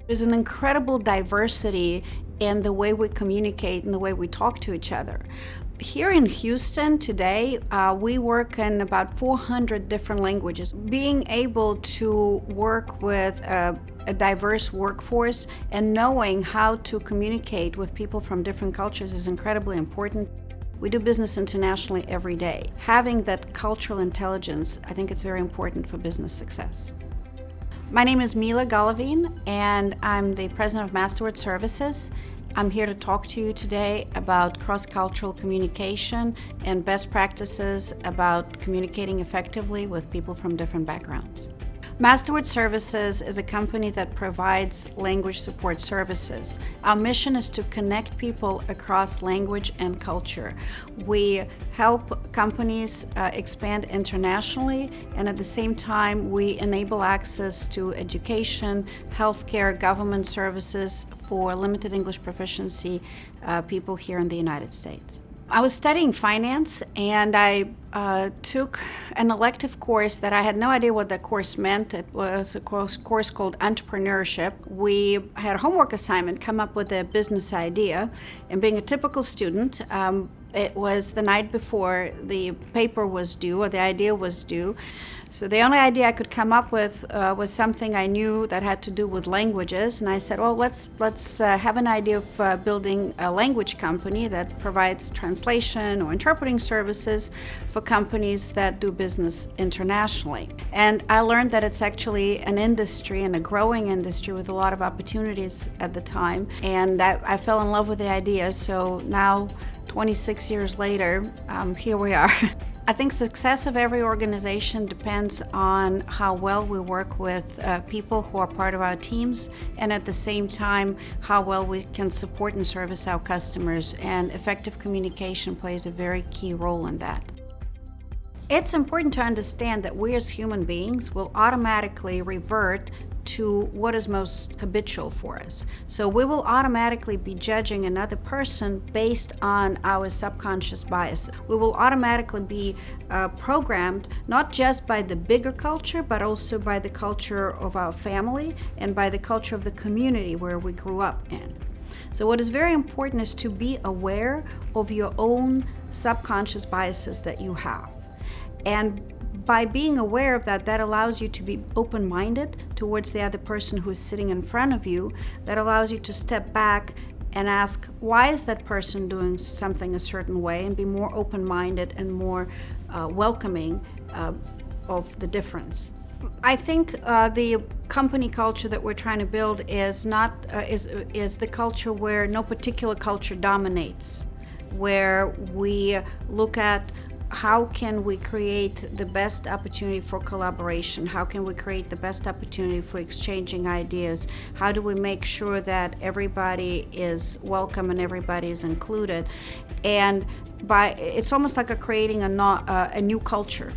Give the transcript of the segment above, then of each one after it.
There's an incredible diversity in the way we communicate and the way we talk to each other. Here in Houston today, we work in about 400 different languages. Being able to work with a diverse workforce and knowing how to communicate with people from different cultures is incredibly important. We do business internationally every day. Having that cultural intelligence, I think it's very important for business success. My name is Mila Golovine, and I'm the president of MasterWord Services. I'm here to talk to you today about cross-cultural communication and best practices about communicating effectively with people from different backgrounds. MasterWord Services is a company that provides language support services. Our mission is to connect people across language and culture. We help companies expand internationally, and at the same time, we enable access to education, healthcare, government services for limited English proficiency people here in the United States. I was studying finance, and I took an elective course that I had no idea what that course meant. It was a course called entrepreneurship. We had a homework assignment, come up with a business idea, and being a typical student, it was the night before the paper was due, or the idea was due. So the only idea I could come up with was something I knew that had to do with languages, and I said, well, let's have an idea of building a language company that provides translation or interpreting services for companies that do business internationally. And I learned that it's actually an industry, and a growing industry with a lot of opportunities at the time, and I fell in love with the idea. So now, 26 years later, here we are. I think success of every organization depends on how well we work with people who are part of our teams, and at the same time, how well we can support and service our customers, and effective communication plays a very key role in that. It's important to understand that we as human beings will automatically revert to what is most habitual for us. So we will automatically be judging another person based on our subconscious bias. We will automatically be programmed not just by the bigger culture, but also by the culture of our family and by the culture of the community where we grew up in. So what is very important is to be aware of your own subconscious biases that you have. And by being aware of that, that allows you to be open-minded towards the other person who is sitting in front of you. That allows you to step back and ask, why is that person doing something a certain way, and be more open-minded and more welcoming of the difference. I think the company culture that we're trying to build is the culture where no particular culture dominates, where we look at how can we create the best opportunity for collaboration? How can we create the best opportunity for exchanging ideas? How do we make sure that everybody is welcome and everybody is included? And it's almost like creating a new culture.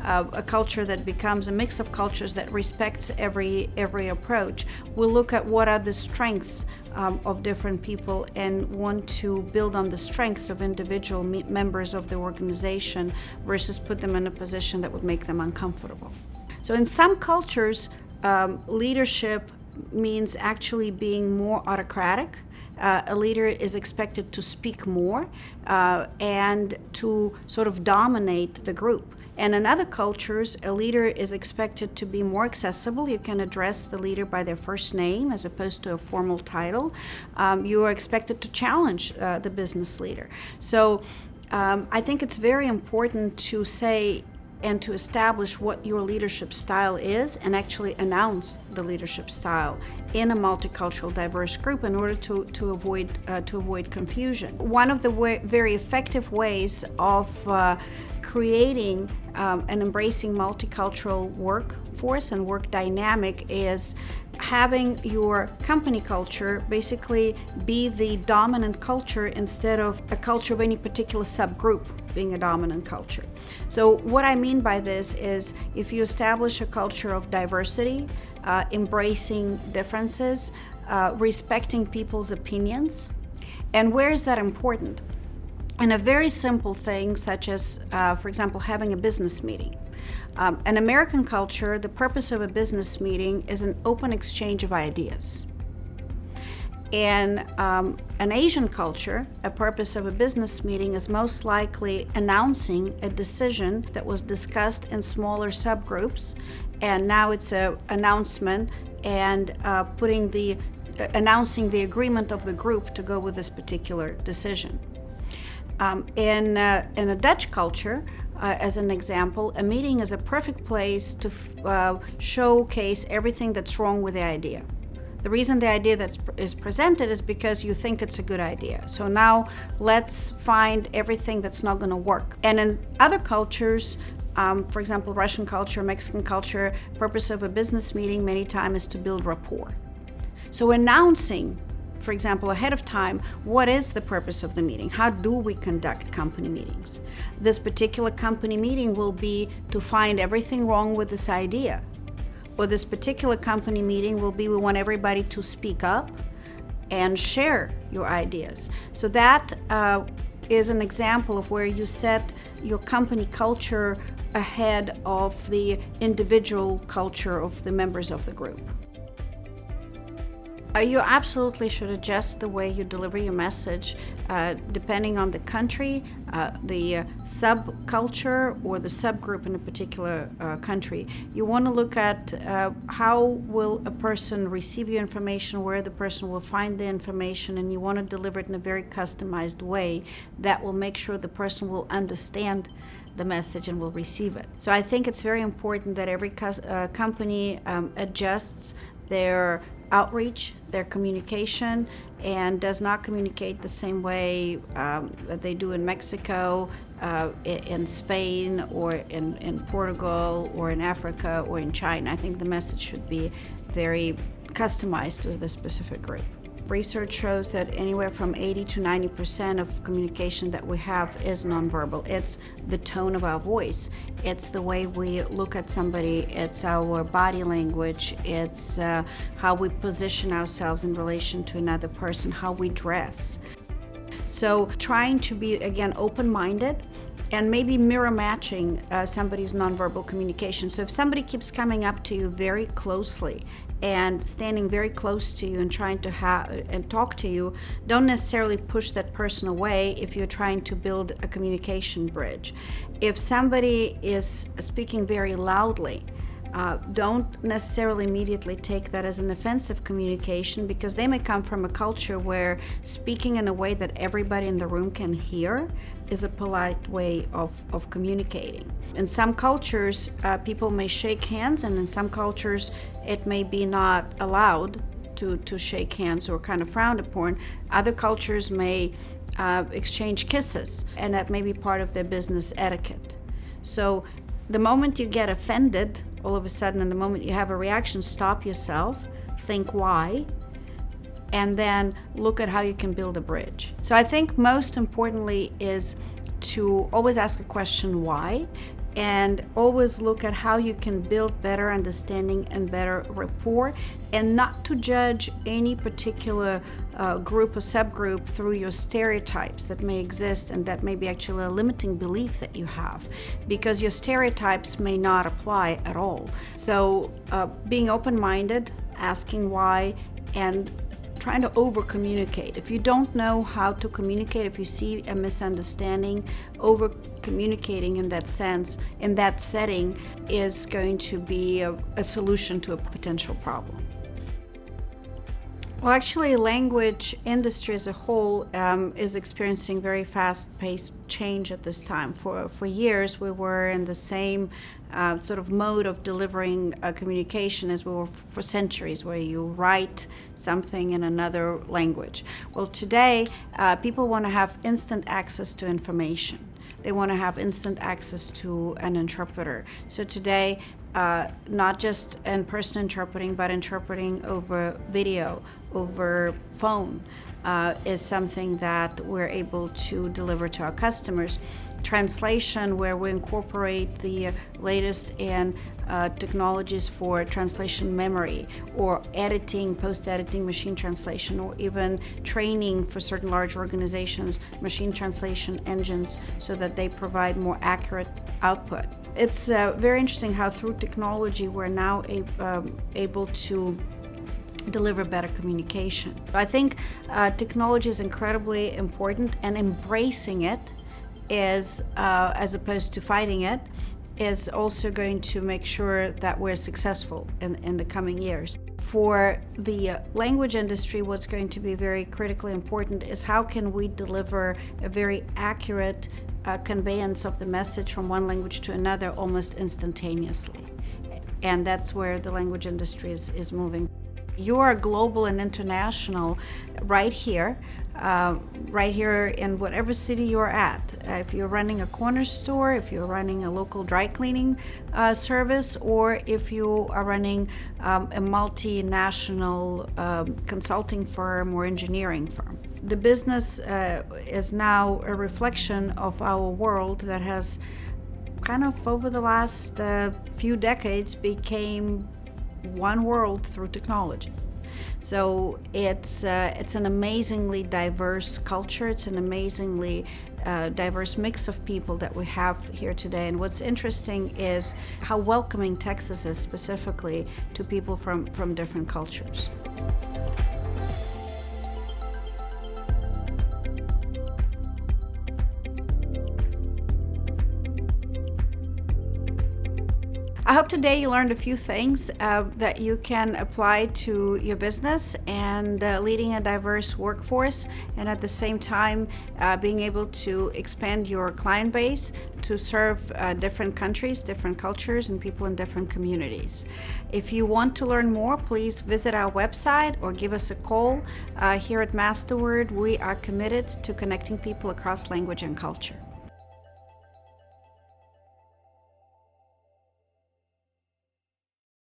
A culture that becomes a mix of cultures that respects every approach. We'll look at what are the strengths of different people and want to build on the strengths of individual members of the organization versus put them in a position that would make them uncomfortable. So in some cultures, leadership means actually being more autocratic. A leader is expected to speak more and to sort of dominate the group. And in other cultures, a leader is expected to be more accessible. You can address the leader by their first name as opposed to a formal title. You are expected to challenge the business leader. So I think it's very important to say and to establish what your leadership style is, and actually announce the leadership style in a multicultural, diverse group in order to avoid confusion. One of the very effective ways of creating and embracing multicultural workforce and work dynamic is having your company culture basically be the dominant culture instead of a culture of any particular subgroup being a dominant culture. So what I mean by this is if you establish a culture of diversity, embracing differences, respecting people's opinions, and where is that important? In a very simple thing such as, for example, having a business meeting. An American culture, the purpose of a business meeting is an open exchange of ideas. In an Asian culture, a purpose of a business meeting is most likely announcing a decision that was discussed in smaller subgroups, and now it's an announcement and announcing the agreement of the group to go with this particular decision. In a Dutch culture, as an example, a meeting is a perfect place to showcase everything that's wrong with the idea. The reason the idea that is presented is because you think it's a good idea. So now let's find everything that's not going to work. And in other cultures, for example, Russian culture, Mexican culture, purpose of a business meeting many times is to build rapport. So announcing, for example, ahead of time, what is the purpose of the meeting? How do we conduct company meetings? This particular company meeting will be to find everything wrong with this idea. Or this particular company meeting will be we want everybody to speak up and share your ideas. So that is an example of where you set your company culture ahead of the individual culture of the members of the group. You absolutely should adjust the way you deliver your message depending on the country, the subculture, or the subgroup in a particular country. You want to look at how will a person receive your information, where the person will find the information, and you want to deliver it in a very customized way that will make sure the person will understand the message and will receive it. So I think it's very important that every company adjusts their outreach, their communication, and does not communicate the same way that they do in Mexico, in Spain, or in Portugal, or in Africa, or in China. I think the message should be very customized to the specific group. Research shows that anywhere from 80 to 90% of communication that we have is nonverbal. It's the tone of our voice. It's the way we look at somebody. It's our body language. It's how we position ourselves in relation to another person, how we dress. So trying to be, again, open-minded and maybe mirror matching somebody's nonverbal communication. So if somebody keeps coming up to you very closely and standing very close to you and trying to talk to you, don't necessarily push that person away if you're trying to build a communication bridge. If somebody is speaking very loudly, don't necessarily immediately take that as an offensive communication, because they may come from a culture where speaking in a way that everybody in the room can hear is a polite way of communicating. In some cultures, people may shake hands, and in some cultures, it may be not allowed to shake hands or kind of frowned upon. Other cultures may exchange kisses, and that may be part of their business etiquette. So the moment you get offended, all of a sudden, and the moment you have a reaction, stop yourself, think why, and then look at how you can build a bridge. So I think most importantly is to always ask a question why, and always look at how you can build better understanding and better rapport, and not to judge any particular group or subgroup through your stereotypes that may exist and that may be actually a limiting belief that you have, because your stereotypes may not apply at all. So being open-minded, asking why, and trying to over-communicate. If you don't know how to communicate, if you see a misunderstanding, over-communicating in that sense, in that setting, is going to be a solution to a potential problem. Well, actually, language industry as a whole is experiencing very fast-paced change at this time. For years, we were in the same sort of mode of delivering communication as we were for centuries, where you write something in another language. Well, today, people want to have instant access to information. They want to have instant access to an interpreter. So today, not just in-person interpreting, but interpreting over video, over phone, is something that we're able to deliver to our customers. Translation, where we incorporate the latest in technologies for translation memory, or editing, post-editing machine translation, or even training for certain large organizations, machine translation engines, so that they provide more accurate output. It's very interesting how through technology we're now able to deliver better communication. I think technology is incredibly important, and embracing it is, as opposed to fighting it, is also going to make sure that we're successful in the coming years. For the language industry, what's going to be very critically important is how can we deliver a very accurate conveyance of the message from one language to another almost instantaneously. And that's where the language industry is moving. You are global and international right here in whatever city you're at. If you're running a corner store, if you're running a local dry cleaning service, or if you are running a multinational consulting firm or engineering firm. The business is now a reflection of our world that has kind of over the last few decades became one world through technology. So it's an amazingly diverse culture. It's an amazingly diverse mix of people that we have here today. And what's interesting is how welcoming Texas is specifically to people from different cultures. I hope today you learned a few things that you can apply to your business and leading a diverse workforce, and at the same time being able to expand your client base to serve different countries, different cultures, and people in different communities. If you want to learn more, please visit our website or give us a call. Here at MasterWord, we are committed to connecting people across language and culture.